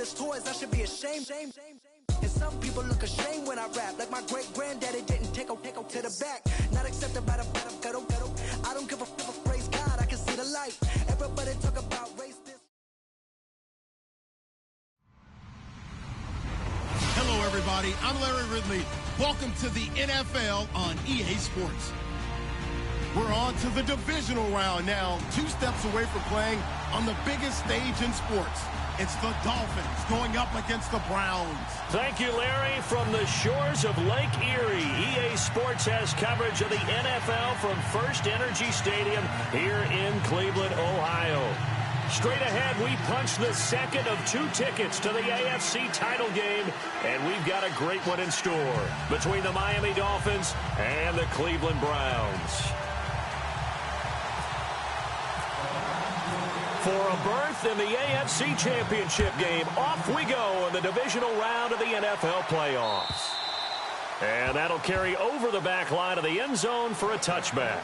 his toys, I should be ashamed. And some people look ashamed when I rap, like my great-granddaddy didn't take a to the back. Not accepted by the ghetto. I don't give a praise God, I can see the light. Everybody talk about race this. Hello, everybody. I'm Larry Ridley. Welcome to the NFL on EA Sports. We're on to the divisional round now, 2 steps away from playing on the biggest stage in sports. It's the Dolphins going up against the Browns. Thank you, Larry. From the shores of Lake Erie, EA Sports has coverage of the NFL from First Energy Stadium here in Cleveland, Ohio. Straight ahead, we punch the second of 2 tickets to the AFC title game, and we've got a great one in store between the Miami Dolphins and the Cleveland Browns. For a berth in the AFC Championship game, off we go in the divisional round of the NFL playoffs. And that'll carry over the back line of the end zone for a touchback.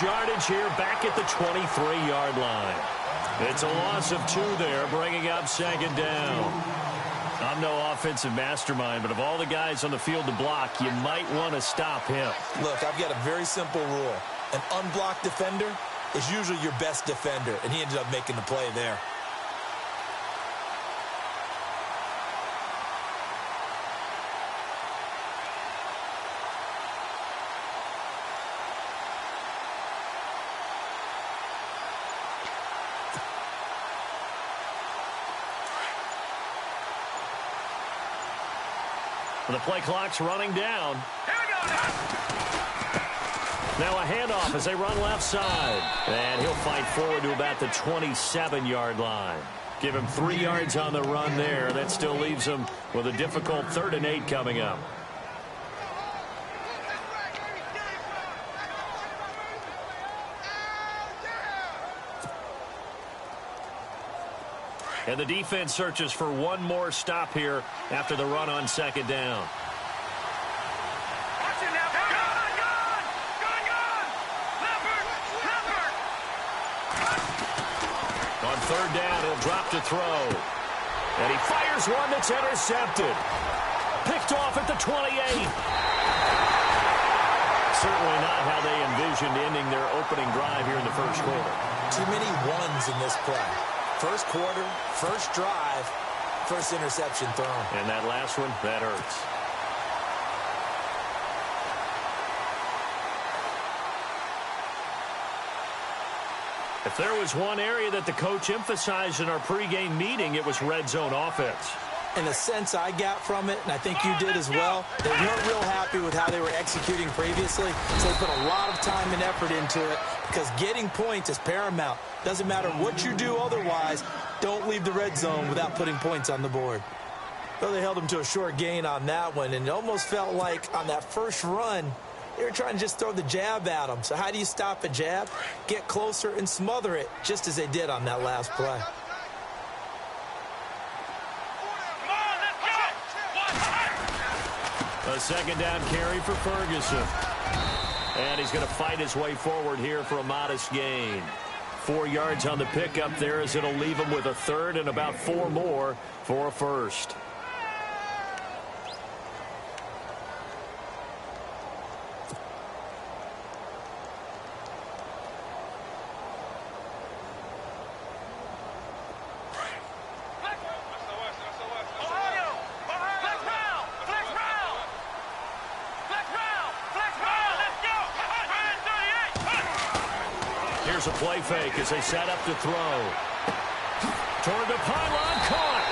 Yardage here back at the 23-yard line. It's a loss of 2 there, bringing up second down. I'm no offensive mastermind, but of all the guys on the field to block, you might want to stop him. Look, I've got a very simple rule. An unblocked defender is usually your best defender, and he ended up making the play there. The play clock's running down. Here we go now. Now a handoff as they run left side. And he'll fight forward to about the 27-yard line. Give him 3 yards on the run there. That still leaves him with a difficult 3rd and 8 coming up. And the defense searches for one more stop here after the run on second down. On third down, he'll drop to throw. And he fires one that's intercepted. Picked off at the 28. Certainly not how they envisioned ending their opening drive here in the first quarter. Too many ones in this play. First quarter, first drive, first interception thrown. And that last one, that hurts. If there was one area that the coach emphasized in our pregame meeting, it was red zone offense. In a sense I got from it, and I think you did as well, they weren't real happy with how they were executing previously, so they put a lot of time and effort into it because getting points is paramount. Doesn't matter what you do otherwise, don't leave the red zone without putting points on the board. Well, they held them to a short gain on that one, and it almost felt like on that first run, they were trying to just throw the jab at them. So how do you stop a jab? Get closer and smother it, just as they did on that last play. A second down carry for Ferguson. And he's going to fight his way forward here for a modest gain. 4 yards on the pickup there as it'll leave him with a 3rd and about 4 more for a first. Here's a play fake as they set up to throw. Toward the pylon, caught.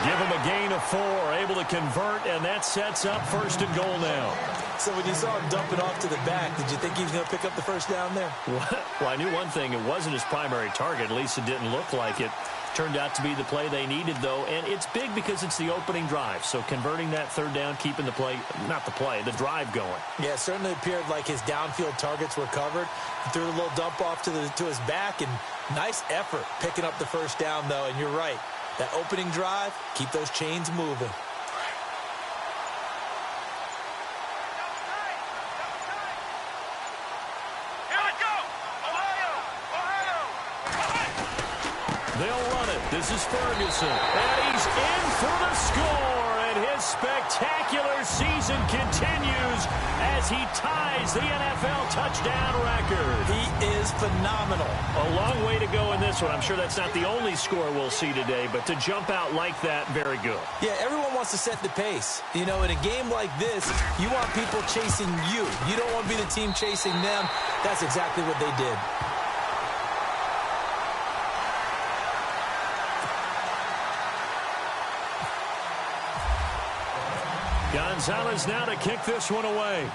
Give him a gain of 4, able to convert, and that sets up 1st and goal now. So when you saw him dump it off to the back, did you think he was going to pick up the first down there? Well, I knew one thing. It wasn't his primary target. At least it didn't look like it. Turned out to be the play they needed, though, and it's big because it's the opening drive. So converting that third down, keeping the the drive going. Yeah, it certainly appeared like his downfield targets were covered. He threw a little dump off to his back, and nice effort picking up the first down, though. And you're right, that opening drive, keep those chains moving. They'll run it. This is Ferguson. And he's in for the score. And his spectacular season continues as he ties the NFL touchdown record. He is phenomenal. A long way to go in this one. I'm sure that's not the only score we'll see today, but to jump out like that, very good. Yeah, everyone wants to set the pace. You know, in a game like this, you want people chasing you. You don't want to be the team chasing them. That's exactly what they did. Gonzalez now to kick this one away.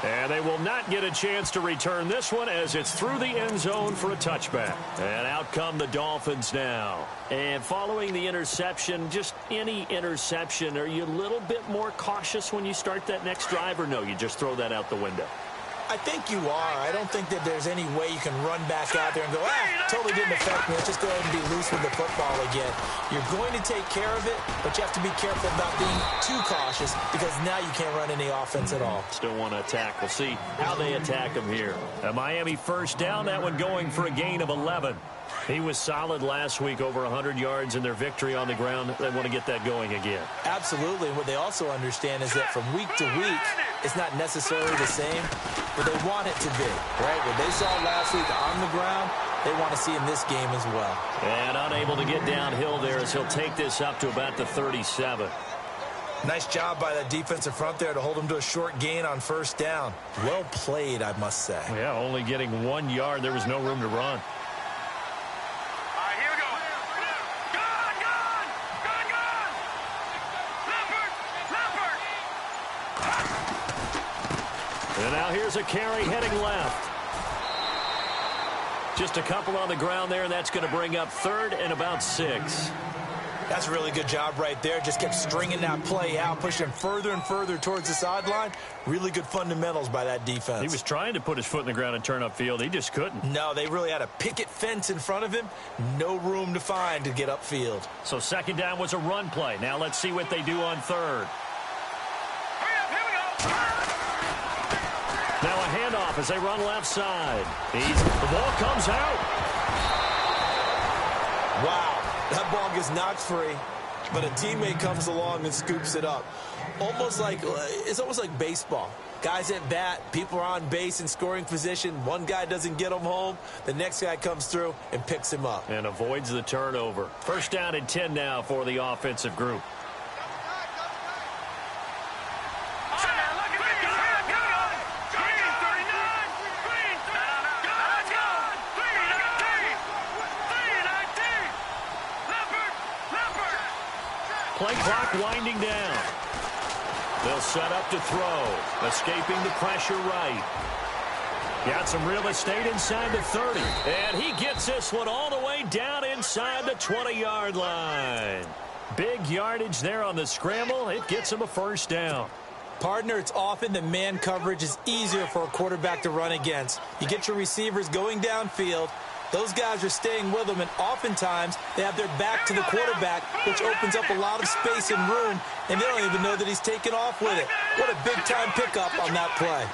And they will not get a chance to return this one as it's through the end zone for a touchback. And out come the Dolphins now. And following the interception, just any interception, are you a little bit more cautious when you start that next drive, or no, you just throw that out the window? I think you are. I don't think that there's any way you can run back out there and go, totally didn't affect me. Let's just go ahead and be loose with the football again. You're going to take care of it, but you have to be careful about being too cautious because now you can't run any offense at all. Still want to attack. We'll see how they attack them here. A Miami first down, that one going for a gain of 11. He was solid last week, over 100 yards in their victory on the ground. They want to get that going again. Absolutely. And what they also understand is that from week to week, it's not necessarily the same, but they want it to be, right? What they saw last week on the ground, they want to see in this game as well. And unable to get downhill there as he'll take this up to about the 37. Nice job by that defensive front there to hold him to a short gain on first down. Well played, I must say. Yeah, only getting 1 yard. There was no room to run. And now here's a carry heading left. Just a couple on the ground there, and that's going to bring up third and about 6. That's a really good job right there. Just kept stringing that play out, pushing further and further towards the sideline. Really good fundamentals by that defense. He was trying to put his foot in the ground and turn upfield. He just couldn't. No, they really had a picket fence in front of him. No room to find to get upfield. So second down was a run play. Now let's see what they do on third. Now a handoff as they run left side. The ball comes out. Wow, that ball gets knocked free, but a teammate comes along and scoops it up. It's almost like baseball. Guys at bat, people are on base in scoring position. One guy doesn't get him home. The next guy comes through and picks him up. And avoids the turnover. First down and 10 now for the offensive group. Play clock winding down. They'll set up to throw. Escaping the pressure right. Got some real estate inside the 30. And he gets this one all the way down inside the 20-yard line. Big yardage there on the scramble. It gets him a first down. Partner, it's often that man coverage is easier for a quarterback to run against. You get your receivers going downfield. Those guys are staying with them, and oftentimes they have their back to the quarterback, which opens up a lot of space and room, and they don't even know that he's taken off with it. What a big-time pickup on that play.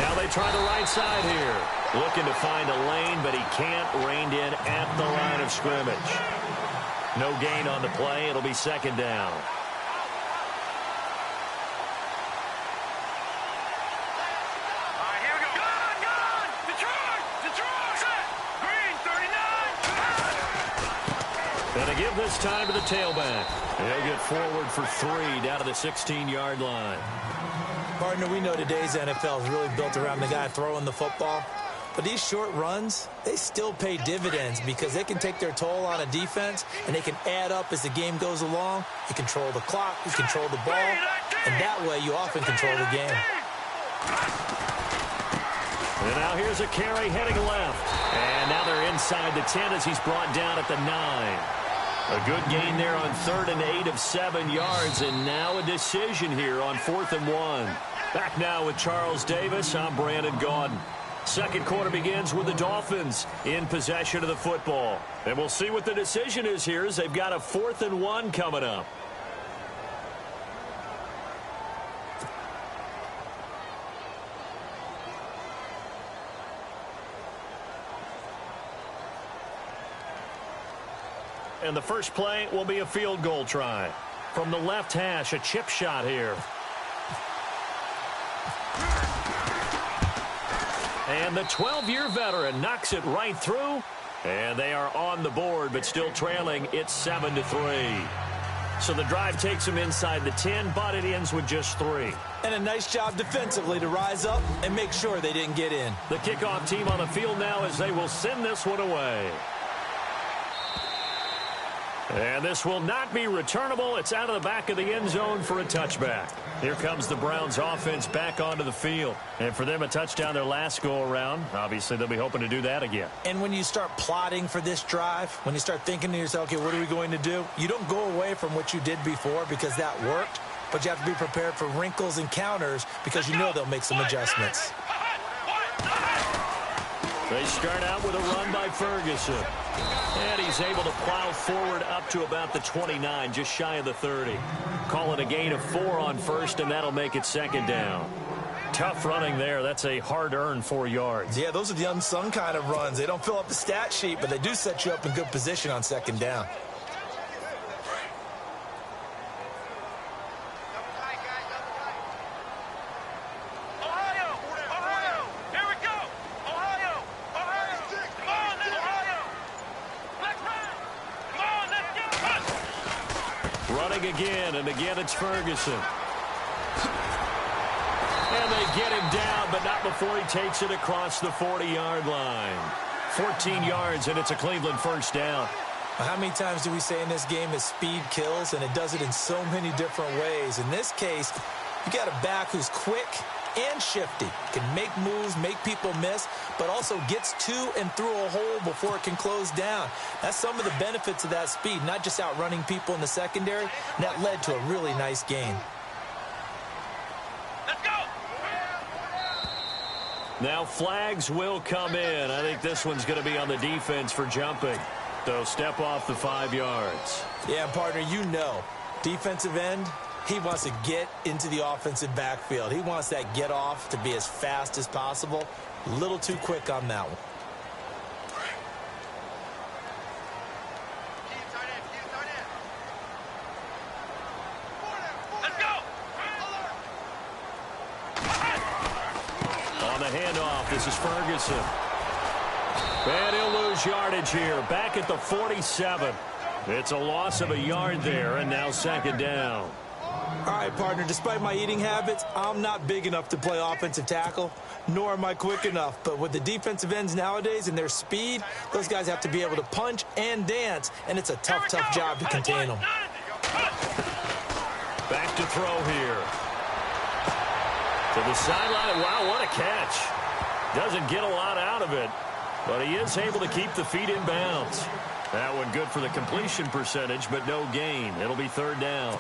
Now they try the right side here. Looking to find a lane, but he can't. Reined in at the line of scrimmage. No gain on the play. It'll be second down. And to give this time to the tailback. He'll get forward for 3 down to the 16-yard line. Partner, we know today's NFL is really built around the guy throwing the football. But these short runs, they still pay dividends because they can take their toll on a defense, and they can add up as the game goes along. You control the clock, you control the ball, and that way you often control the game. And now here's a carry heading left. And now they're inside the 10 as he's brought down at the 9. A good gain there on 3rd and 8 of 7 yards, and now a decision here on 4th and 1. Back now with Charles Davis. I'm Brandon Gaudin. Second quarter begins with the Dolphins in possession of the football. And we'll see what the decision is here as they've got a 4th and 1 coming up. And the first play will be a field goal try. From the left hash, a chip shot here. And the 12-year veteran knocks it right through. And they are on the board, but still trailing. It's 7-3. So the drive takes them inside the 10, but it ends with just 3. And a nice job defensively to rise up and make sure they didn't get in. The kickoff team on the field now as they will send this one away. And this will not be returnable. It's out of the back of the end zone for a touchback. Here comes the Browns offense back onto the field. And for them, a touchdown their last go-around. Obviously, they'll be hoping to do that again. And when you start plotting for this drive, when you start thinking to yourself, okay, what are we going to do? You don't go away from what you did before because that worked. But you have to be prepared for wrinkles and counters because you know they'll make some adjustments. They start out with a run by Ferguson. And he's able to plow forward up to about the 29, just shy of the 30. Call it a gain of 4 on first, and that'll make it second down. Tough running there. That's a hard-earned 4 yards. Yeah, those are the unsung kind of runs. They don't fill up the stat sheet, but they do set you up in good position on second down. Again, and again it's Ferguson. And they get him down, but not before he takes it across the 40-yard line. 14 yards, and it's a Cleveland first down. How many times do we say in this game that speed kills, and it does it in so many different ways? In this case, you got a back who's quick and shifty, can make moves, make people miss, but also gets to and through a hole before it can close down. That's some of the benefits of that speed, not just outrunning people in the secondary. And that led to a really nice gain. Let's go! Now flags will come in. I think this one's going to be on the defense for jumping. So step off the 5 yards. Yeah, partner, you know, defensive end, he wants to get into the offensive backfield. He wants that get off to be as fast as possible. A little too quick on that one. Let's go! On the handoff, this is Ferguson. And he'll lose yardage here. Back at the 47. It's a loss of a yard there, and now second down. All right, partner, despite my eating habits, I'm not big enough to play offensive tackle, nor am I quick enough. But with the defensive ends nowadays and their speed, those guys have to be able to punch and dance, and it's a tough job to contain them. Back to throw here. To the sideline. Wow, what a catch. Doesn't get a lot out of it, but he is able to keep the feet in bounds. That one good for the completion percentage, but no gain. It'll be third down.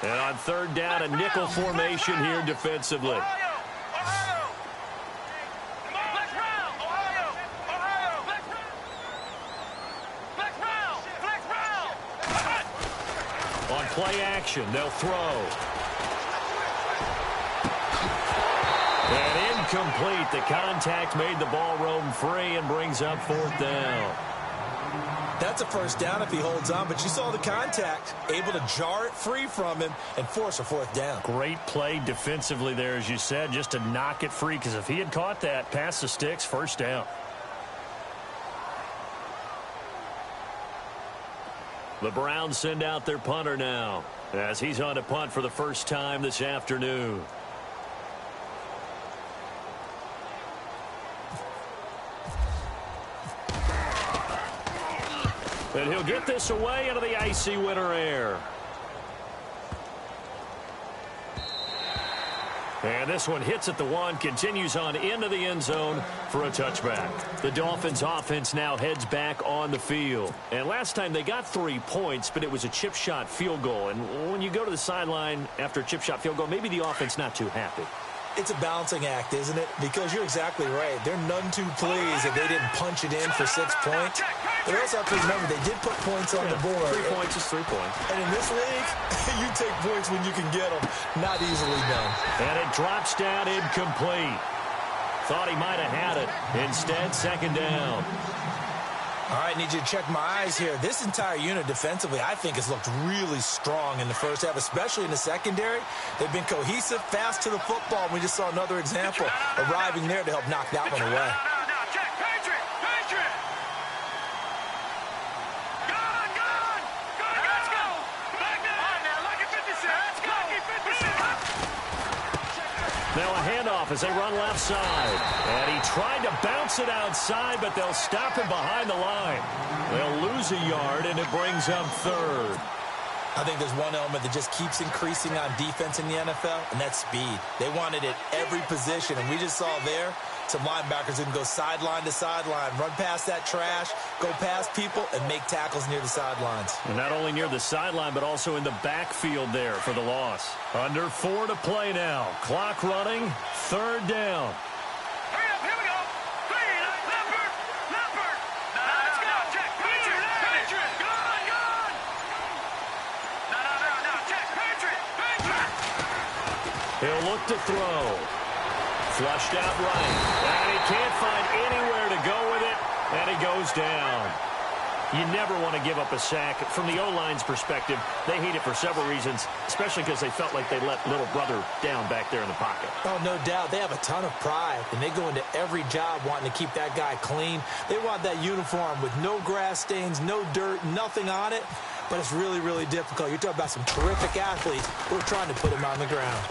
And on third down, a nickel formation here defensively. On play action, they'll throw. And incomplete. The contact made the ball roam free and brings up fourth down. That's a first down if he holds on, but you saw the contact, able to jar it free from him and force a fourth down. Great play defensively there, as you said, just to knock it free, because if he had caught that, past the sticks, first down. The Browns send out their punter now, as he's on to punt for the first time this afternoon. And he'll get this away into the icy winter air. And this one hits at the 1, continues on into the end zone for a touchback. The Dolphins offense now heads back on the field. And last time they got 3 points, but it was a chip shot field goal. And when you go to the sideline after a chip shot field goal, maybe the offense not too happy. It's a balancing act, isn't it? Because you're exactly right. They're none too pleased that they didn't punch it in for 6 points. But also have to remember, they did put points on the board. 3 points is 3 points. And in this league, you take points when you can get them. Not easily done. And it drops down incomplete. Thought he might have had it. Instead, second down. All right, need you to check my eyes here. This entire unit defensively, I think, has looked really strong in the first half, especially in the secondary. They've been cohesive, fast to the football. We just saw another example arriving there to help knock that one away. Now a handoff as they run left side. And he tried to bounce it outside, but they'll stop him behind the line. They'll lose a yard, and it brings up third. I think there's one element that just keeps increasing on defense in the NFL, and that's speed. They want it at every position, and we just saw there some linebackers who can go sideline to sideline, run past that trash, go past people, and make tackles near the sidelines. And not only near the sideline, but also in the backfield there for the loss. Under 4 to play now. Clock running, third down. Hurry up, here we go. Green, Leopard. Let's go. Check, Patriot. Gone. No, check, Patriot. He'll look to throw. Flushed out right. And he can't find anywhere to go with it. And he goes down. You never want to give up a sack. From the O-line's perspective, they hate it for several reasons, especially because they felt like they let little brother down back there in the pocket. Oh, no doubt. They have a ton of pride, and they go into every job wanting to keep that guy clean. They want that uniform with no grass stains, no dirt, nothing on it. But it's really, really difficult. You're talking about some terrific athletes who are trying to put him on the ground.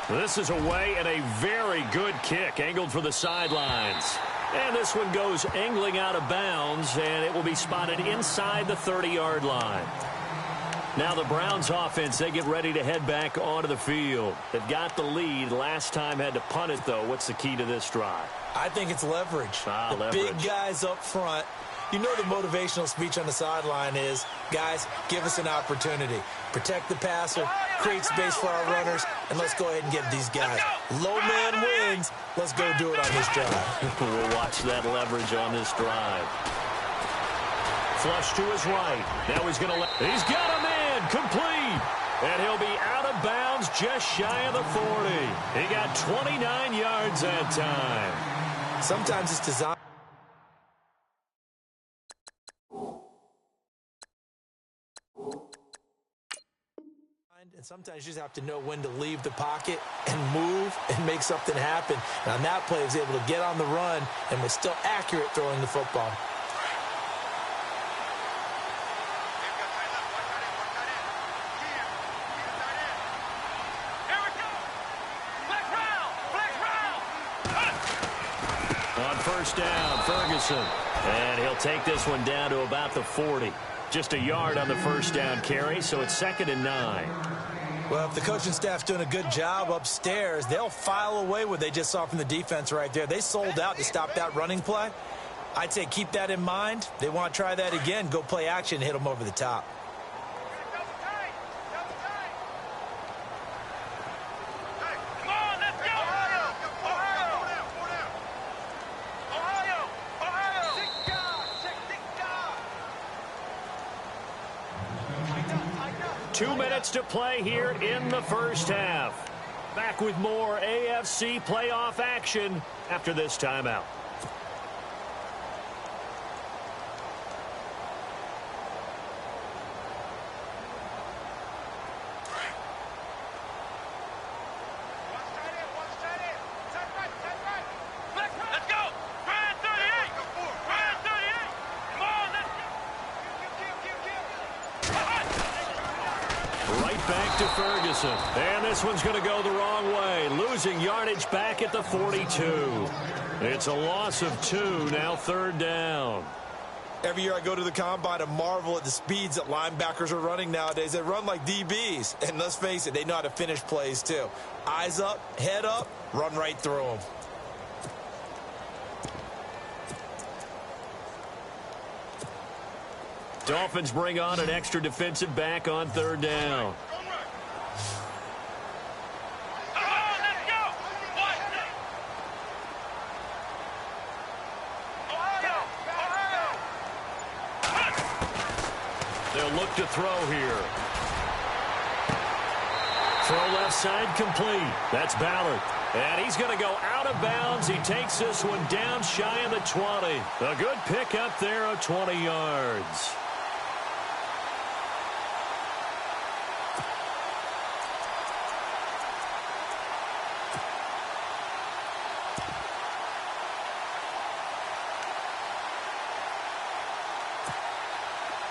This is away and a very good kick, angled for the sidelines. And this one goes angling out of bounds, and it will be spotted inside the 30-yard line. Now the Browns offense, they get ready to head back onto the field. They've got the lead. Last time had to punt it, though. What's the key to this drive? I think it's leverage. Leverage. Big guys up front. You know the motivational speech on the sideline is, guys, give us an opportunity. Protect the passer, create space for our runners, and let's go ahead and give these guys. Low man wins. Let's go do it on this drive. We'll watch that leverage on this drive. Flush to his right. Now he's going to he's got a man complete. And he'll be out of bounds just shy of the 40. He got 29 yards that time. Sometimes it's designed. And sometimes you just have to know when to leave the pocket and move and make something happen. And on that play, he was able to get on the run and was still accurate throwing the football. On first down, Ferguson. And he'll take this one down to about the 40. Just a yard on the first down carry, so it's 2nd and 9. Well, if the coaching staff's doing a good job upstairs, they'll file away what they just saw from the defense right there. They sold out to stop that running play. I'd say keep that in mind. They want to try that again. Go play action, hit them over the top. Come on, let's go. Ohio. 2 minutes to play here in the first half. Back with more AFC playoff action after this timeout. back to Ferguson. And this one's going to go the wrong way. Losing yardage back at the 42. It's a loss of 2, now 3rd down. Every year I go to the combine and marvel at the speeds that linebackers are running nowadays. They run like DBs. And let's face it, they know how to finish plays too. Eyes up, head up, run right through them. Dolphins bring on an extra defensive back on 3rd down. They'll look to throw here. Throw left side complete. That's Ballard. And he's going to go out of bounds. He takes this one down shy of the 20. A good pick up there of 20 yards.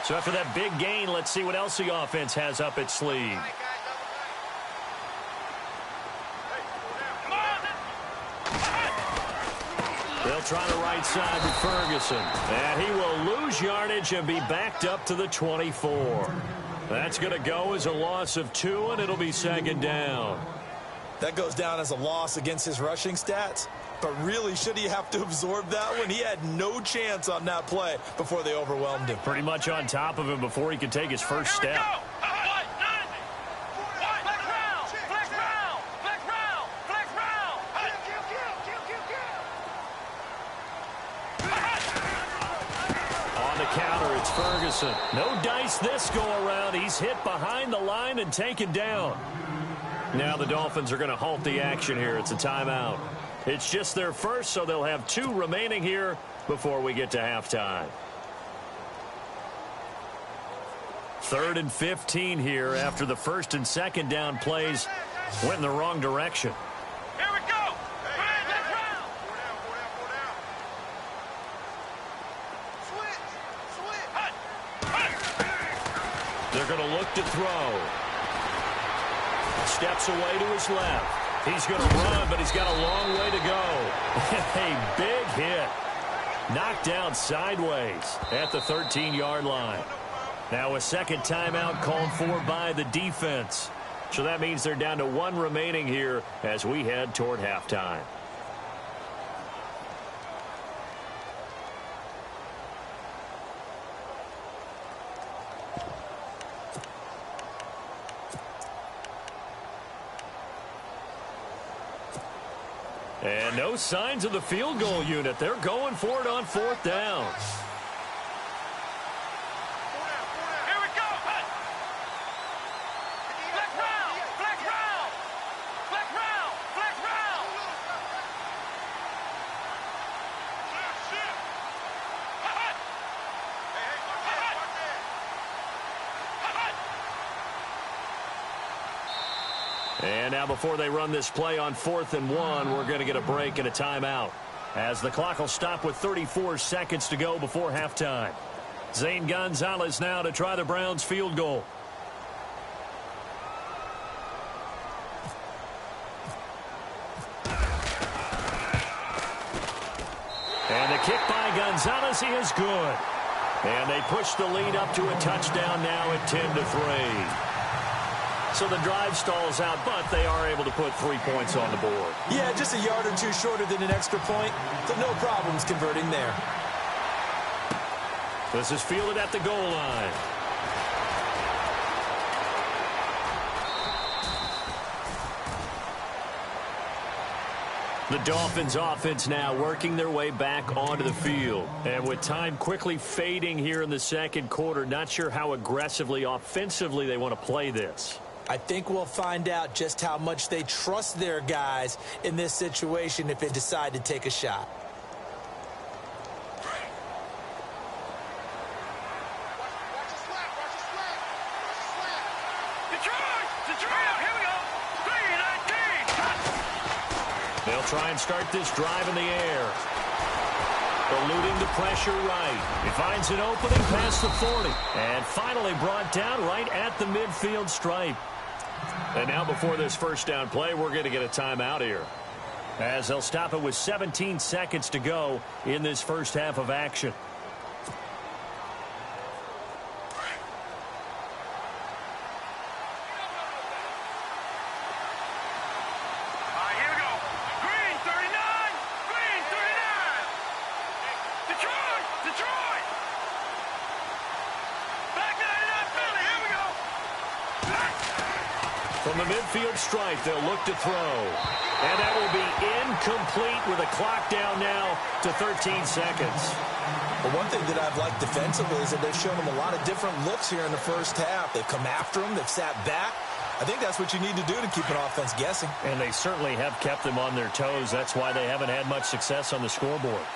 So after that big gain, let's see what else the offense has up its sleeve. They'll try the right side with Ferguson. And he will lose yardage and be backed up to the 24. That's going to go as a loss of 2, and it'll be 2nd down. That goes down as a loss against his rushing stats. But really, should he have to absorb that one? He had no chance on that play before they overwhelmed him. Pretty much on top of him before he could take his first step. On the counter, it's Ferguson. No dice this go-around. He's hit behind the line and taken down. Now the Dolphins are going to halt the action here. It's a timeout. It's just their first, so they'll have 2 remaining here before we get to halftime. 3rd and 15 here after the 1st and 2nd down plays went in the wrong direction. Here we go. Next round. They're going to look to throw. Steps away to his left. He's going to run, but he's got a long way to go. A big hit. Knocked down sideways at the 13-yard line. Now a second timeout called for by the defense. So that means they're down to 1 remaining here as we head toward halftime. And no signs of the field goal unit. They're going for it on 4th down. Here we go. Flex round. Flex round. Flex round. Flex round. And now before they run this play on 4th and 1, we're going to get a break and a timeout, as the clock will stop with 34 seconds to go before halftime. Zane Gonzalez now to try the Browns field goal. And the kick by Gonzalez is good. And they push the lead up to a touchdown now at 10-3. So the drive stalls out, but they are able to put 3 points on the board. Yeah, just a yard or 2 shorter than an extra point, so no problems converting there. This is fielded at the goal line. The Dolphins offense now working their way back onto the field. And with time quickly fading here in the 2nd quarter, not sure how aggressively, offensively they want to play this. I think we'll find out just how much they trust their guys in this situation if they decide to take a shot. They'll try and start this drive in the air. Eluding the pressure right. He finds an opening past the 40. And finally brought down right at the midfield stripe. And now before this first down play, we're going to get a timeout here, as they'll stop it with 17 seconds to go in this first half of action. From the midfield stripe, they'll look to throw. And that will be incomplete with a clock down now to 13 seconds. Well, one thing that I've liked defensively is that they've shown them a lot of different looks here in the first half. They've come after them. They've sat back. I think that's what you need to do to keep an offense guessing. And they certainly have kept them on their toes. That's why they haven't had much success on the scoreboard.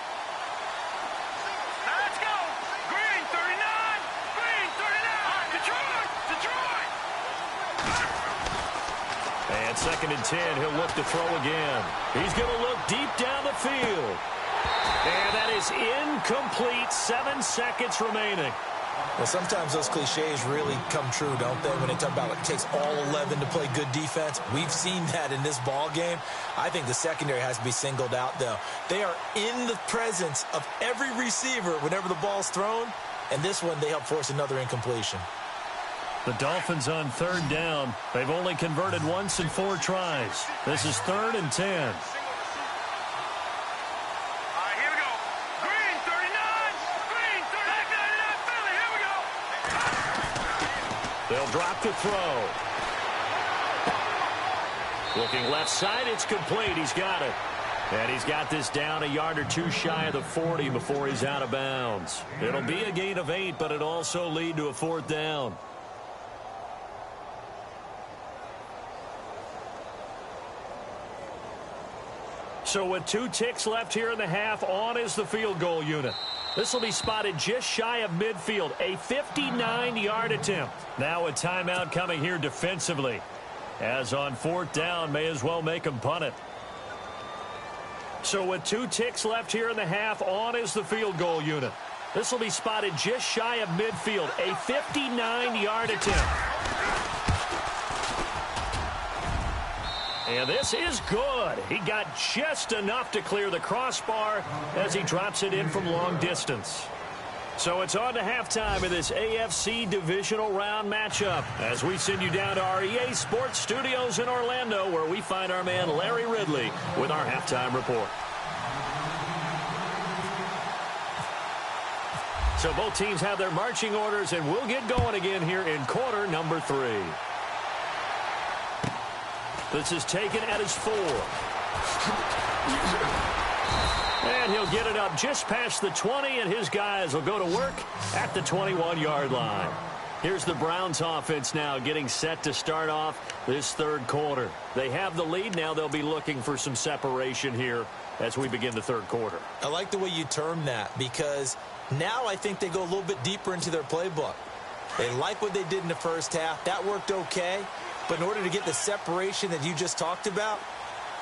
And 2nd and 10, he'll look to throw again. He's going to look deep down the field. And that is incomplete. 7 seconds remaining. Well, sometimes those cliches really come true, don't they? When they talk about it takes all 11 to play good defense. We've seen that in this ball game. I think the secondary has to be singled out, though. They are in the presence of every receiver whenever the ball's thrown. And this one, they help force another incompletion. The Dolphins on 3rd down. They've only converted once in 4 tries. This is 3rd and 10. Here we go. Green, 39. Green, 39. Philly, here we go. They'll drop to throw. Looking left side, it's complete. He's got it. And he's got this down a yard or 2 shy of the 40 before he's out of bounds. It'll be a gain of 8, but it'll also lead to a 4th down. So with 2 ticks left here in the half, on is the field goal unit. This will be spotted just shy of midfield, a 59-yard attempt. Now a timeout coming here defensively, as on 4th down, may as well make them punt it. So with 2 ticks left here in the half, on is the field goal unit. This will be spotted just shy of midfield, a 59-yard attempt. And this is good. He got just enough to clear the crossbar as he drops it in from long distance. So it's on to halftime of this AFC divisional round matchup as we send you down to our EA Sports Studios in Orlando, where we find our man Larry Ridley with our halftime report. So both teams have their marching orders, and we'll get going again here in quarter number 3. This is taken at his 4. And he'll get it up just past the 20, and his guys will go to work at the 21-yard line. Here's the Browns offense now getting set to start off this 3rd quarter. They have the lead. Now they'll be looking for some separation here as we begin the 3rd quarter. I like the way you term that, because now I think they go a little bit deeper into their playbook. They like what they did in the first half. That worked okay. But in order to get the separation that you just talked about,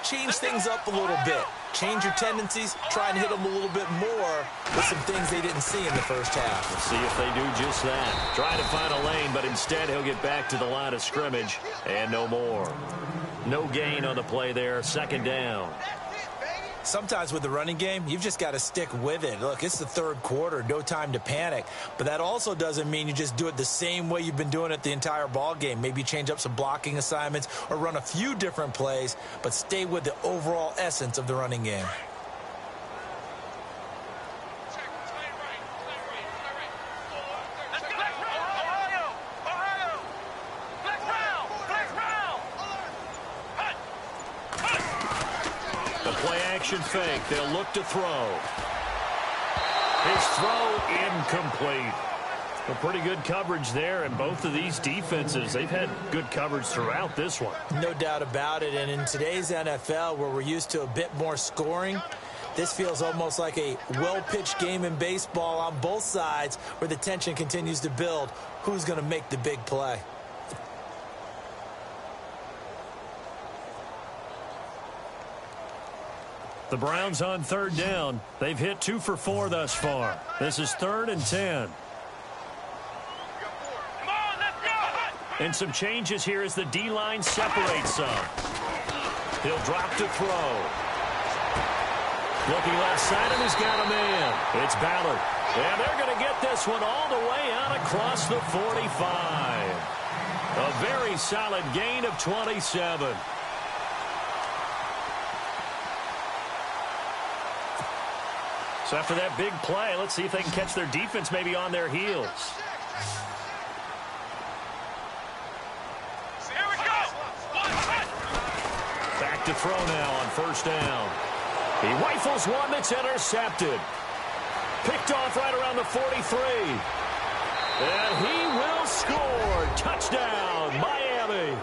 change things up a little bit. Change your tendencies. Try and hit them a little bit more with some things they didn't see in the first half. Let's see if they do just that. Try to find a lane, but instead he'll get back to the line of scrimmage and no more. No gain on the play there. 2nd down. Sometimes with the running game, you've just got to stick with it. Look, it's the 3rd quarter, no time to panic. But that also doesn't mean you just do it the same way you've been doing it the entire ball game. Maybe change up some blocking assignments or run a few different plays, but stay with the overall essence of the running game. Fake. They'll look to throw. His throw incomplete. A pretty good coverage there, and both of these defenses, they've had good coverage throughout this one. No doubt about it, and in today's NFL, where we're used to a bit more scoring, this feels almost like a well-pitched game in baseball on both sides, where the tension continues to build. Who's going to make the big play? The Browns on 3rd down. They've hit 2 for 4 thus far. This is 3rd and 10. Come on, let's go! And some changes here as the D-line separates some. He'll drop to throw. Looking left side, and he's got a man. It's Ballard. And they're going to get this one all the way out across the 45. A very solid gain of 27. So after that big play, let's see if they can catch their defense maybe on their heels. Here we go. Back to throw now on first down. He rifles one that's intercepted. Picked off right around the 43. And he will score. Touchdown, Miami.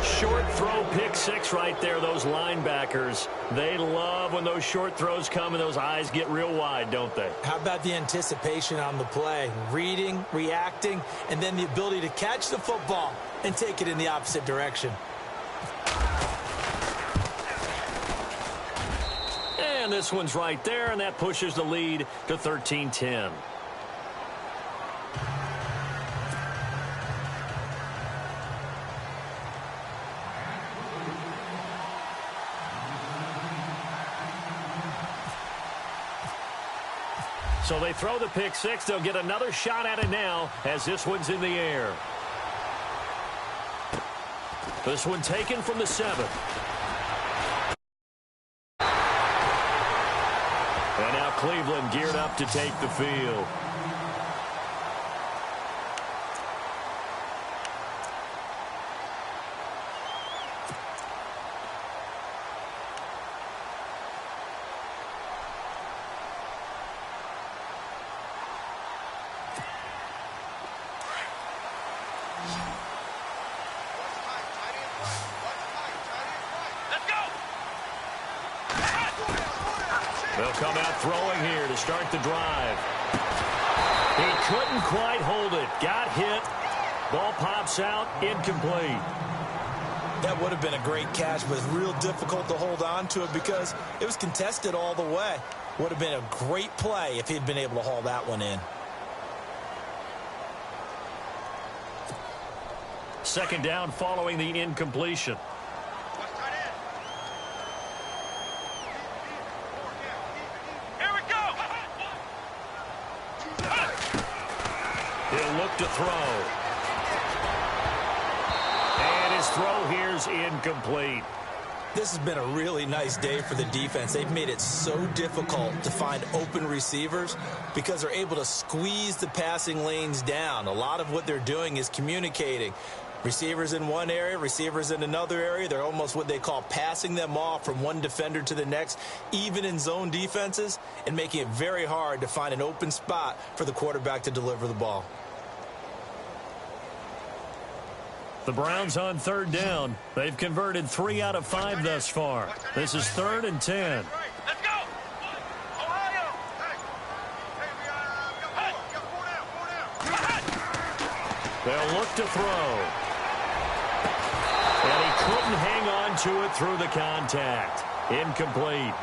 Short throw, pick six right there. Those linebackers, they love when those short throws come and those eyes get real wide, don't they? How about the anticipation on the play? Reading, reacting, and then the ability to catch the football and take it in the opposite direction. And this one's right there, and that pushes the lead to 13-10. So they throw the pick six. They'll get another shot at it now as this one's in the air. This one taken from the 7. And now Cleveland geared up to take the field. They'll come out throwing here to start the drive. He couldn't quite hold it. Got hit. Ball pops out. Incomplete. That would have been a great catch, but it's real difficult to hold on to it because it was contested all the way. Would have been a great play if he'd been able to haul that one in. Second down following the incompletion. He'll look to throw. And his throw here's incomplete. This has been a really nice day for the defense. They've made it so difficult to find open receivers because they're able to squeeze the passing lanes down. A lot of what they're doing is communicating. Receivers in one area, receivers in another area. They're almost what they call passing them off from one defender to the next, even in zone defenses, and making it very hard to find an open spot for the quarterback to deliver the ball. The Browns on third down. They've converted 3 out of 5 thus far. This is 3rd and 10. Let's go. Ohio. They'll look to throw. And he couldn't hang on to it through the contact. Incomplete.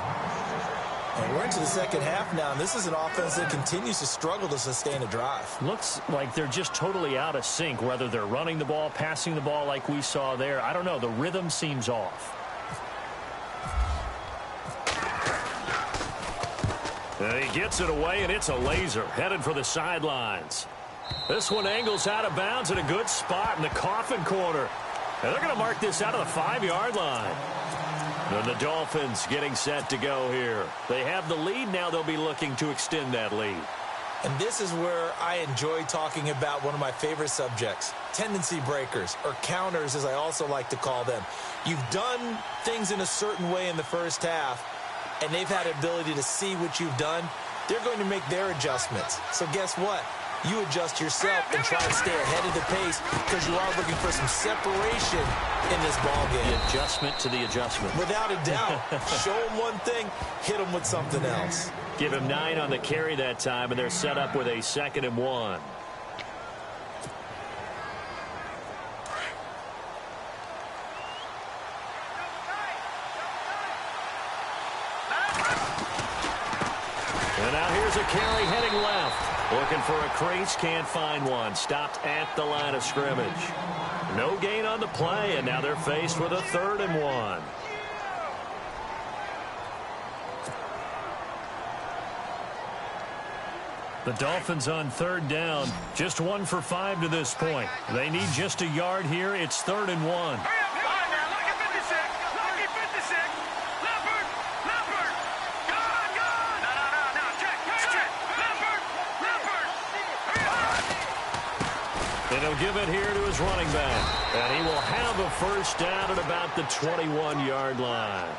And we're into the second half now, and this is an offense that continues to struggle to sustain a drive. Looks like they're just totally out of sync, whether they're running the ball, passing the ball like we saw there. I don't know. The rhythm seems off. And he gets it away, and it's a laser headed for the sidelines. This one angles out of bounds in a good spot in the coffin corner. And they're going to mark this out of the 5-yard line. And the Dolphins getting set to go here. They have the lead now. They'll be looking to extend that lead. And this is where I enjoy talking about one of my favorite subjects, tendency breakers, or counters as I also like to call them. You've done things in a certain way in the first half, and they've had the ability to see what you've done. They're going to make their adjustments. So guess what? You adjust yourself and try to stay ahead of the pace because you are looking for some separation in this ball game. The adjustment to the adjustment. Without a doubt. Show them one thing, hit them with something else. Give him 9 on the carry that time, and they're set up with a 2nd and 1. And now here's a carry heading left. Looking for a crease, can't find one. Stopped at the line of scrimmage. No gain on the play, and now they're faced with a 3rd and 1. The Dolphins on 3rd down, just 1 for 5 to this point. They need just a yard here. It's 3rd and 1. And he'll give it here to his running back. And he will have a 1st down at about the 21-yard line.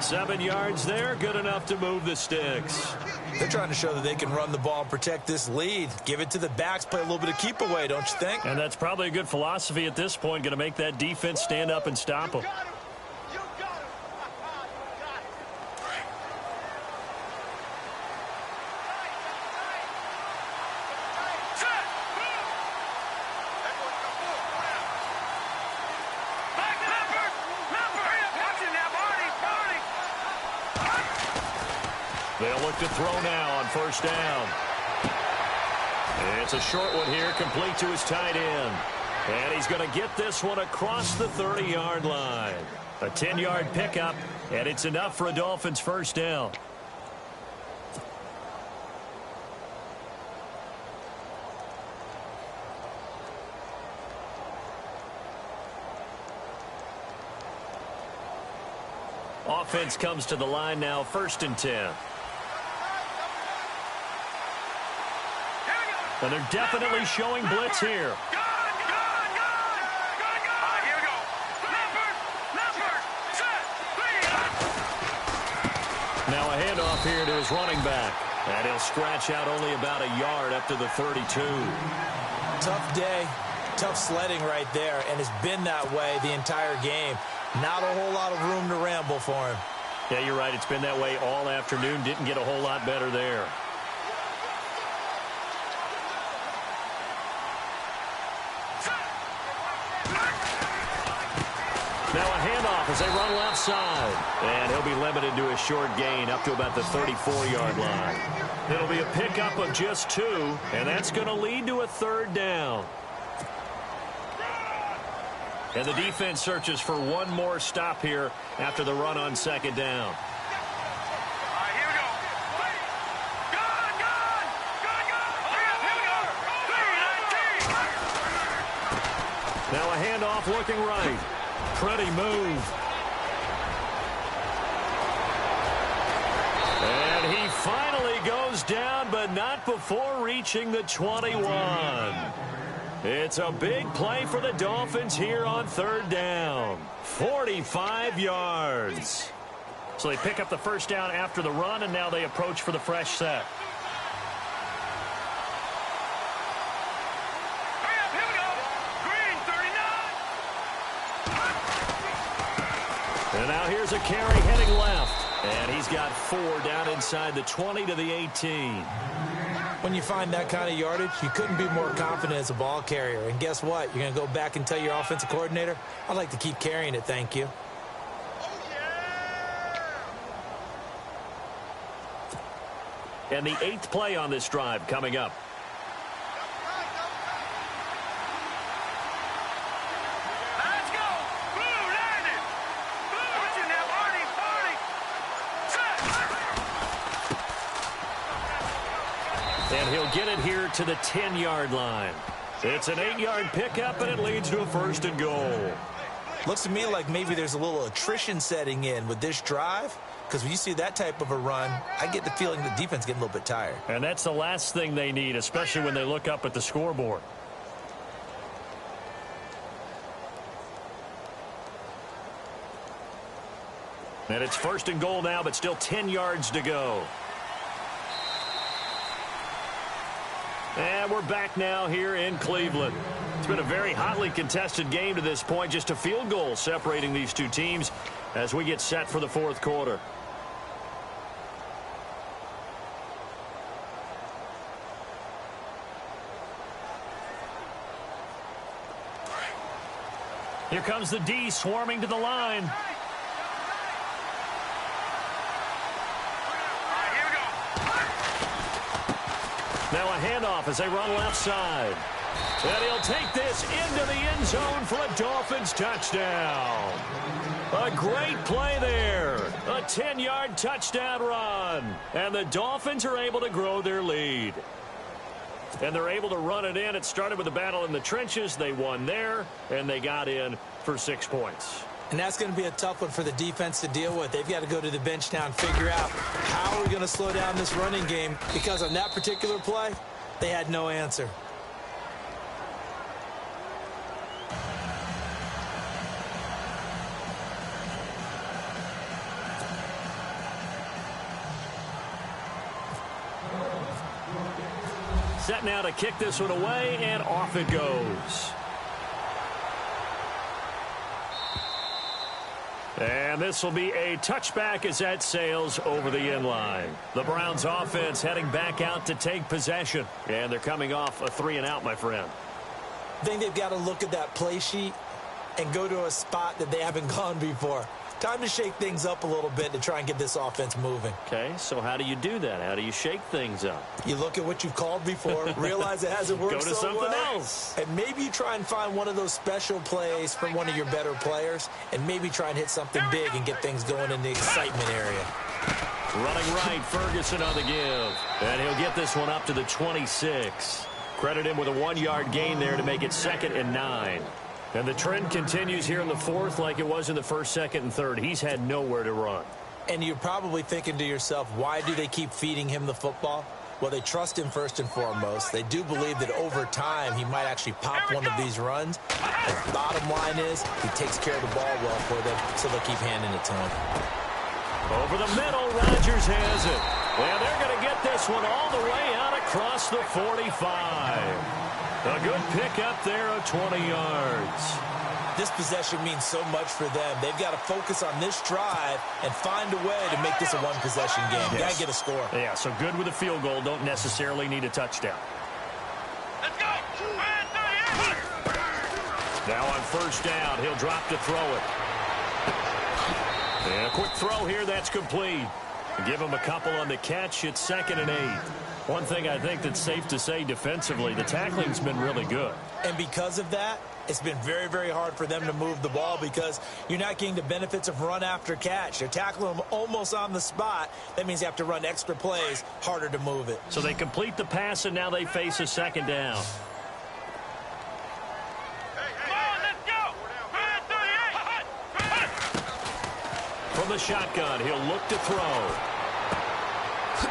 7 yards there, good enough to move the sticks. They're trying to show that they can run the ball and protect this lead. Give it to the backs, play a little bit of keep away, don't you think? And that's probably a good philosophy at this point, going to make that defense stand up and stop them. They'll look to throw now on 1st down. It's a short one here, complete to his tight end. And he's going to get this one across the 30-yard line. A 10-yard pickup, and it's enough for a Dolphins 1st down. Offense comes to the line now, 1st and 10. And they're definitely showing blitz here. Now a handoff here to his running back. And he'll scratch out only about a yard up to the 32. Tough day, tough sledding right there, and it's been that way the entire game. Not a whole lot of room to ramble for him. Yeah, you're right. It's been that way all afternoon. Didn't get a whole lot better there. Now a handoff as they run left side. And he'll be limited to a short gain up to about the 34-yard line. It'll be a pickup of just 2, and that's going to lead to a 3rd down. And the defense searches for one more stop here after the run on 2nd down. Now a handoff looking right. Pretty move. And he finally goes down, but not before reaching the 21. It's a big play for the Dolphins here on 3rd down. 45 yards. So they pick up the 1st down after the run, and now they approach for the fresh set. And now here's a carry heading left. And he's got 4 down inside the 20 to the 18. When you find that kind of yardage, you couldn't be more confident as a ball carrier. And guess what? You're going to go back and tell your offensive coordinator, I'd like to keep carrying it, thank you. And the 8th play on this drive coming up. And he'll get it here to the 10-yard line. It's an 8-yard pickup, and it leads to a 1st and goal. Looks to me like maybe there's a little attrition setting in with this drive, because when you see that type of a run, I get the feeling the defense getting a little bit tired. And that's the last thing they need, especially when they look up at the scoreboard. And it's 1st and goal now, but still 10 yards to go. And we're back now here in Cleveland. It's been a very hotly contested game to this point. Just a field goal separating these two teams as we get set for the 4th quarter. Here comes the D swarming to the line. Now a handoff as they run left side. And he'll take this into the end zone for a Dolphins touchdown. A great play there. A 10-yard touchdown run. And the Dolphins are able to grow their lead. And they're able to run it in. It started with a battle in the trenches. They won there, and they got in for 6 points. And that's going to be a tough one for the defense to deal with. They've got to go to the bench now and figure out how we're going to slow down this running game, because on that particular play, they had no answer. Set now to kick this one away, and off it goes. And this will be a touchback as that sails over the end line. The Browns offense heading back out to take possession. And they're coming off a 3-and-out, my friend. I think they've got to look at that play sheet and go to a spot that they haven't gone before. Time to shake things up a little bit to try and get this offense moving. Okay, so how do you do that? How do you shake things up? You look at what you've called before, realize it hasn't worked so well. Go to something else. And maybe you try and find one of those special plays from one of your better players, and maybe try and hit something big and get things going in the excitement area. Running right, Ferguson on the give. And he'll get this one up to the 26. Credit him with a 1-yard gain there to make it 2nd and 9. And the trend continues here in the 4th like it was in the 1st, 2nd, and 3rd. He's had nowhere to run. And you're probably thinking to yourself, why do they keep feeding him the football? Well, they trust him first and foremost. They do believe that over time he might actually pop one of these runs. The bottom line is he takes care of the ball well for them, so they'll keep handing it to him. Over the middle, Rodgers has it. And they're going to get this one all the way out across the 45. A good pick up there of 20 yards. This possession means so much for them. They've got to focus on this drive and find a way to make this a one-possession game. Yes. Got to get a score. Yeah, so good with a field goal. Don't necessarily need a touchdown. Let's go. Now on 1st down, he'll drop to throw it. And a quick throw here, that's complete. Give him a couple on the catch. It's 2nd and 8. One thing I think that's safe to say defensively, the tackling's been really good. And because of that, it's been very, very hard for them to move the ball because you're not getting the benefits of run after catch. They're tackling them almost on the spot. That means you have to run extra plays, harder to move it. So they complete the pass, and now they face a 2nd down. From the shotgun, he'll look to throw.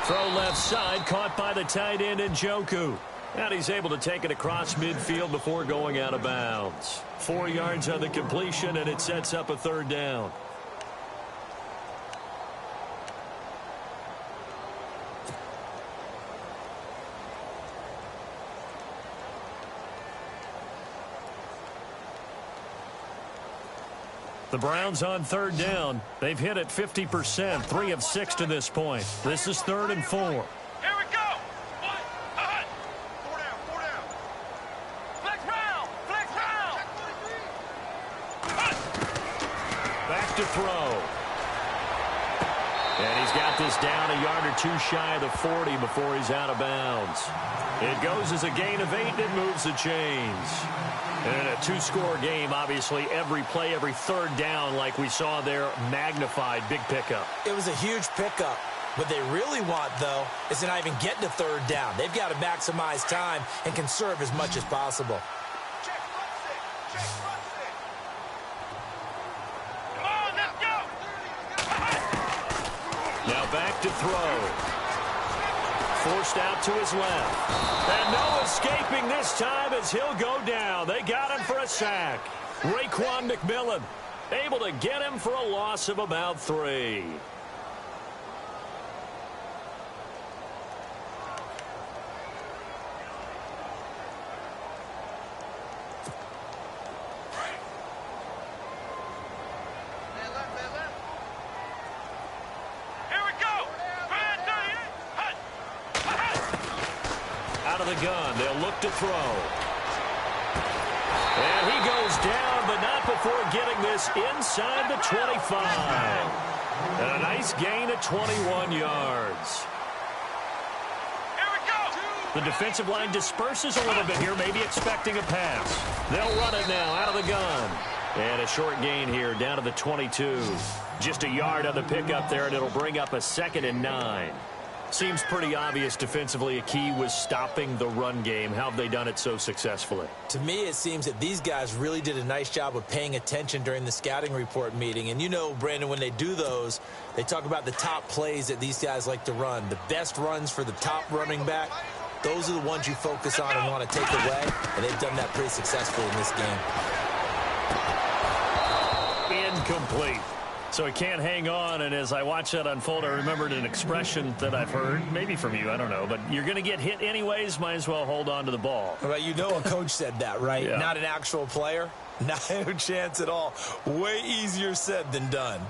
Throw left side, caught by the tight end Njoku. And he's able to take it across midfield before going out of bounds. 4 yards on the completion, and it sets up a 3rd down. The Browns on 3rd down. They've hit it 50%, 3 of 6 to this point. This is 3rd and 4. Here we go. Four down. Flex round. Back to throw. And he's got this down a yard or 2 shy of the 40 before he's out of bounds. It goes as a gain of 8, and it moves the chains. And a 2-score game, obviously, every play, every 3rd down, like we saw there, magnified, big pickup. It was a huge pickup. What they really want, though, is to not even get to 3rd down. They've got to maximize time and conserve as much as possible. Come on, let's go. Now back to throw. Forced out to his left. And no escaping this time as he'll go down. They got him for a sack. Raekwon McMillan able to get him for a loss of about 3. The gun. They'll look to throw. And he goes down, but not before getting this inside the 25. And a nice gain of 21 yards. Here we go. The defensive line disperses a little bit here, maybe expecting a pass. They'll run it now out of the gun. And a short gain here down to the 22. Just a yard on the pickup there, and it'll bring up a 2nd and 9. Seems pretty obvious defensively a key was stopping the run game. How have they done it so successfully? To me, it seems that these guys really did a nice job of paying attention during the scouting report meeting. And you know, Brandon, when they do those, they talk about the top plays that these guys like to run. The best runs for the top running back, those are the ones you focus on and want to take away. And they've done that pretty successfully in this game. Incomplete. So he can't hang on, and as I watch that unfold, I remembered an expression that I've heard, maybe from you, I don't know, but you're going to get hit anyways, might as well hold on to the ball. Well, you know a coach said that, right? Yeah. Not an actual player. No chance at all. Way easier said than done.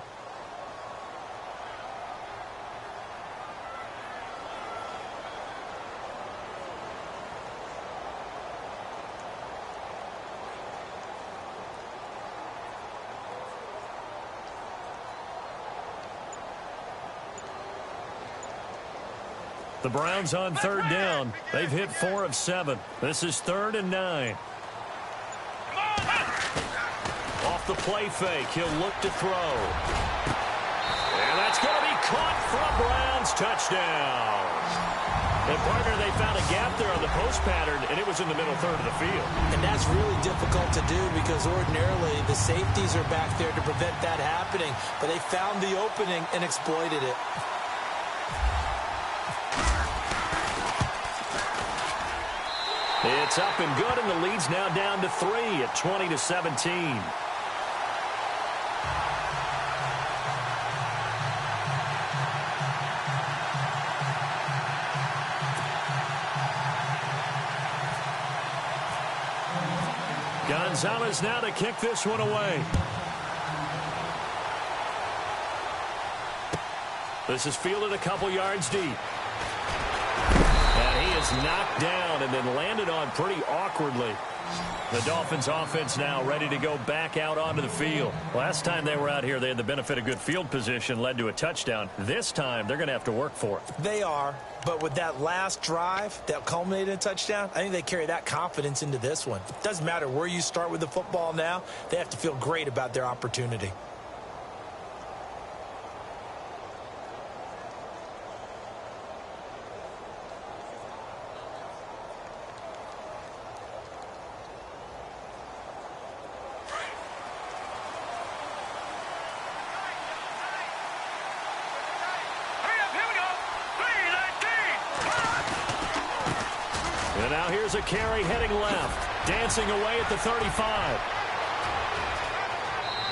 The Browns on 3rd down. They've hit 4 of 7. This is 3rd and 9. Off the play fake, he'll look to throw. And that's going to be caught for a Browns touchdown. And partner, they found a gap there on the post pattern, and it was in the middle third of the field. And that's really difficult to do because ordinarily the safeties are back there to prevent that happening. But they found the opening and exploited it. It's up and good, and the lead's now down to 3 at 20-17. Gonzalez now to kick this one away. This is fielded a couple yards deep. And he is knocked down and then landed on pretty awkwardly. The Dolphins offense now ready to go back out onto the field. Last time they were out here, they had the benefit of good field position, led to a touchdown. This time, they're going to have to work for it. They are, but with that last drive that culminated in a touchdown, I think they carry that confidence into this one. It doesn't matter where you start with the football now. They have to feel great about their opportunity. And now here's a carry heading left, dancing away at the 35.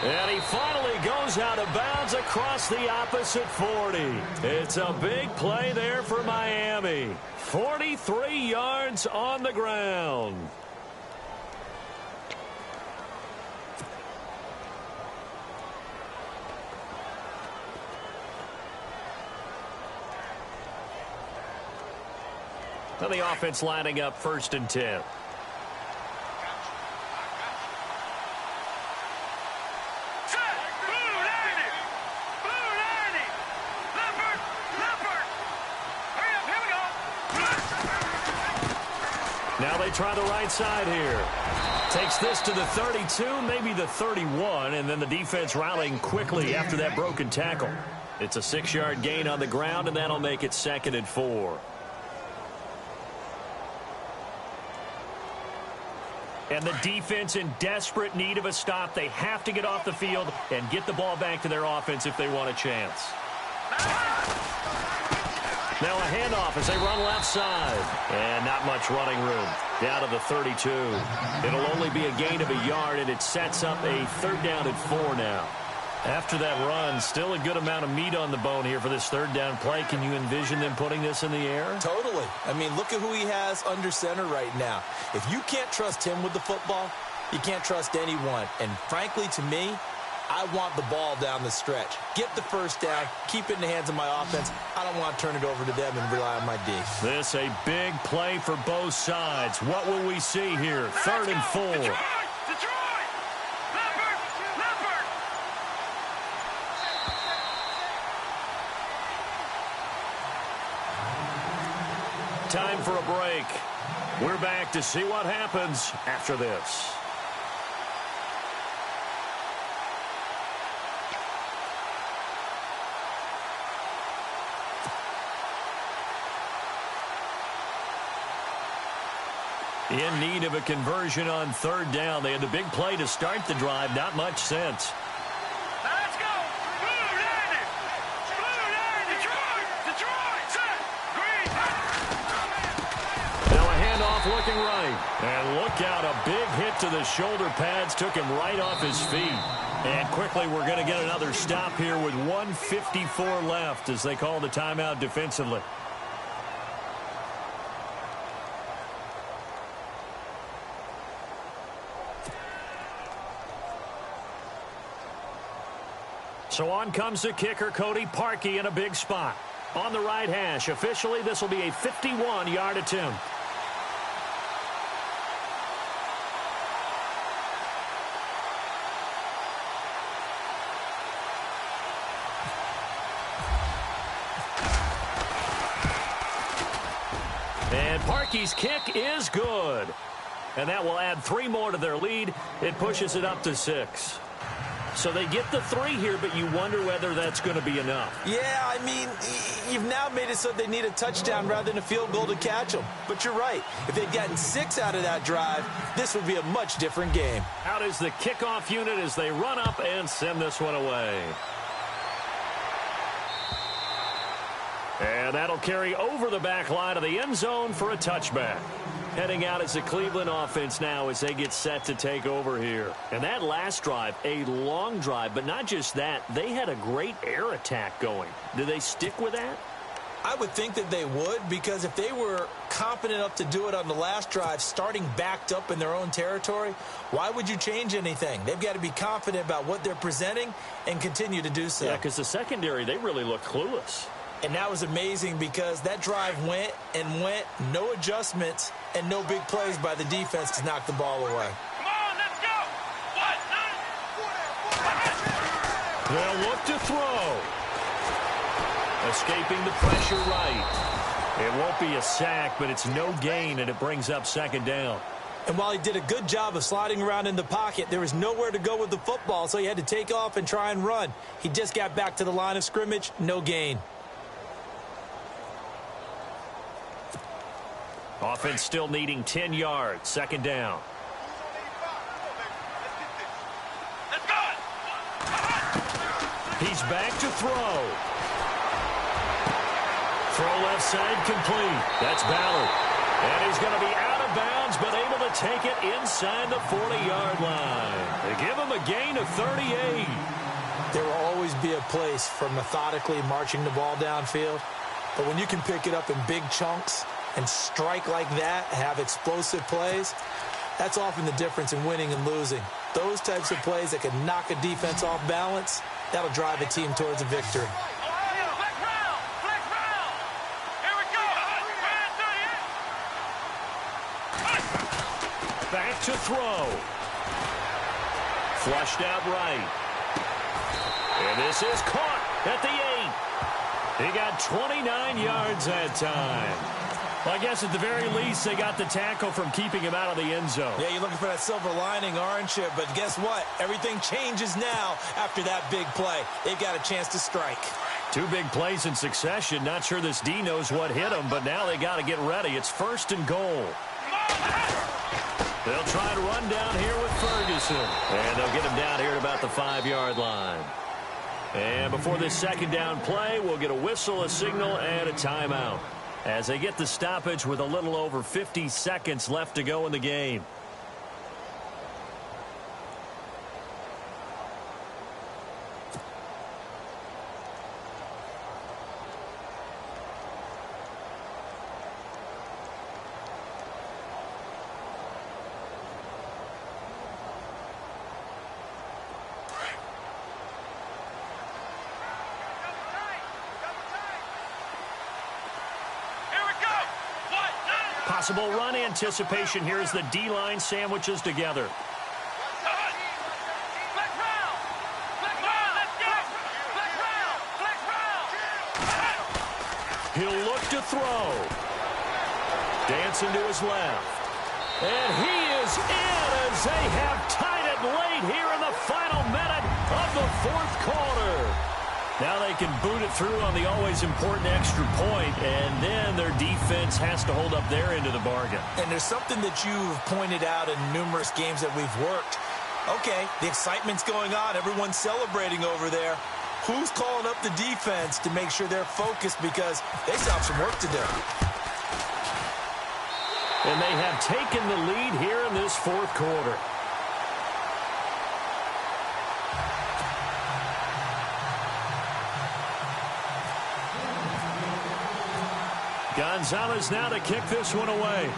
And he finally goes out of bounds across the opposite 40. It's a big play there for Miami. 43 yards on the ground. Now the offense lining up 1st and 10. Now they try the right side here. Takes this to the 32, maybe the 31, and then the defense rallying quickly after that broken tackle. It's a 6-yard gain on the ground, and that'll make it 2nd and 4. And the defense in desperate need of a stop. They have to get off the field and get the ball back to their offense if they want a chance. Now a handoff as they run left side. And not much running room. Down to the 32. It'll only be a gain of a yard, and it sets up a 3rd down and 4 now. After that run, still a good amount of meat on the bone here for this 3rd down play. Can you envision them putting this in the air? Totally. I mean, look at who he has under center right now. If you can't trust him with the football, you can't trust anyone. And frankly, to me, I want the ball down the stretch. Get the 1st down, keep it in the hands of my offense. I don't want to turn it over to them and rely on my D. This a big play for both sides. What will we see here? 3rd and 4. time for a break. We're back to see what happens after this. In need of a conversion on third down. They had the big play to start the drive. Not much sense. Let's go! Blue 90! Blue 90! Detroit! Set! Green! Now a handoff looking right. And look out, a big hit to the shoulder pads. Took him right off his feet. And quickly we're going to get another stop here with 1:54 left as they call the timeout defensively. So on comes the kicker, Cody Parkey, in a big spot. On the right hash. Officially, this will be a 51-yard attempt. And Parkey's kick is good. And that will add 3 more to their lead. It pushes it up to 6. So they get the 3 here, but you wonder whether that's going to be enough. Yeah, I mean, you've now made it so they need a touchdown rather than a field goal to catch them. But you're right. If they'd gotten 6 out of that drive, this would be a much different game. Out is the kickoff unit as they run up and send this one away. And that'll carry over the back line of the end zone for a touchback. Heading out is the Cleveland offense now as they get set to take over here. And that last drive, a long drive, but not just that, they had a great air attack going. Do they stick with that? I would think that they would, because if they were competent enough to do it on the last drive, starting backed up in their own territory, why would you change anything? They've got to be confident about what they're presenting and continue to do so. Yeah, because the secondary, they really look clueless. And that was amazing because that drive went and went, no adjustments, and no big plays by the defense to knock the ball away. Come on, let's go! What? They'll look to throw. Escaping the pressure right. It won't be a sack, but it's no gain, and it brings up second down. And while he did a good job of sliding around in the pocket, there was nowhere to go with the football, so he had to take off and try and run. He just got back to the line of scrimmage, no gain. Offense still needing 10 yards. Second down. Let's go! He's back to throw. Throw left side complete. That's Ballard. And he's going to be out of bounds, but able to take it inside the 40-yard line. They give him a gain of 38. There will always be a place for methodically marching the ball downfield. But when you can pick it up in big chunks and strike like that, have explosive plays, that's often the difference in winning and losing. Those types of plays that can knock a defense off balance, that'll drive a team towards a victory. Ohio, flex round! Flex round! Here we go! Back to throw. Flushed out right. And this is caught at the 8. He got 29 yards that time. Well, I guess at the very least, they got the tackle from keeping him out of the end zone. Yeah, you're looking for that silver lining, aren't you? But guess what? Everything changes now after that big play. They've got a chance to strike. 2 big plays in succession. Not sure this D knows what hit him, but now they got to get ready. It's 1st and goal. They'll try to run down here with Ferguson. And they'll get him down here at about the 5-yard line. And before this second down play, we'll get a whistle, a signal, and a timeout as they get the stoppage with a little over 50 seconds left to go in the game. Possible run anticipation here as the D-line sandwiches together. He'll look to throw. Dancing to his left. And he is in as they have tied it late here in the final minute of the fourth quarter. Now they can boot it through on the always important extra point, and then their defense has to hold up their end of the bargain. And there's something that you've pointed out in numerous games that we've worked. Okay, the excitement's going on. Everyone's celebrating over there. Who's calling up the defense to make sure they're focused, because they still have some work to do. And they have taken the lead here in this fourth quarter. Gonzalez now to kick this one away.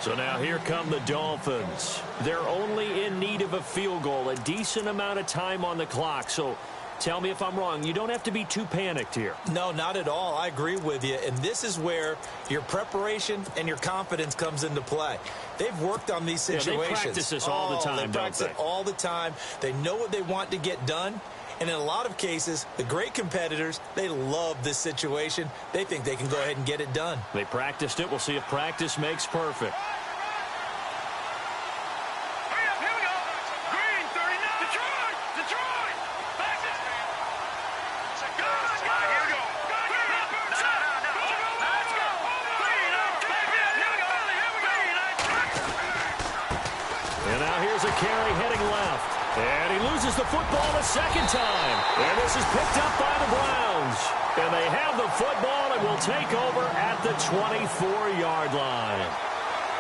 So now here come the Dolphins. They're only in need of a field goal, a decent amount of time on the clock. So tell me if I'm wrong. You don't have to be too panicked here. No, not at all. I agree with you. And this is where your preparation and your confidence comes into play. They've worked on these situations. Yeah, they practice this all the time, They practice it all the time. They know what they want to get done. And in a lot of cases, the great competitors, they love this situation. They think they can go ahead and get it done. They practiced it. We'll see if practice makes perfect. And now here's a carry heading left. And he loses the football a second time. And this is picked up by the Browns. And they have the football and will take over at the 24-yard line.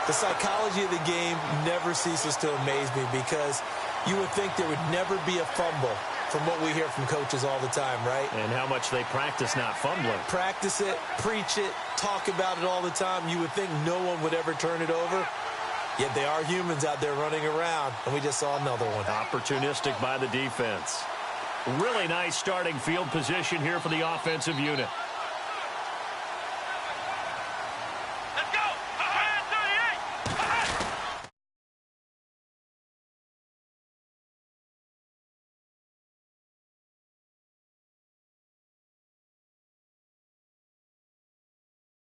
The psychology of the game never ceases to amaze me, because you would think there would never be a fumble from what we hear from coaches all the time, right? And how much they practice not fumbling. Practice it, preach it, talk about it all the time. You would think no one would ever turn it over. Yet they are humans out there running around, and we just saw another one. Opportunistic by the defense. Really nice starting field position here for the offensive unit.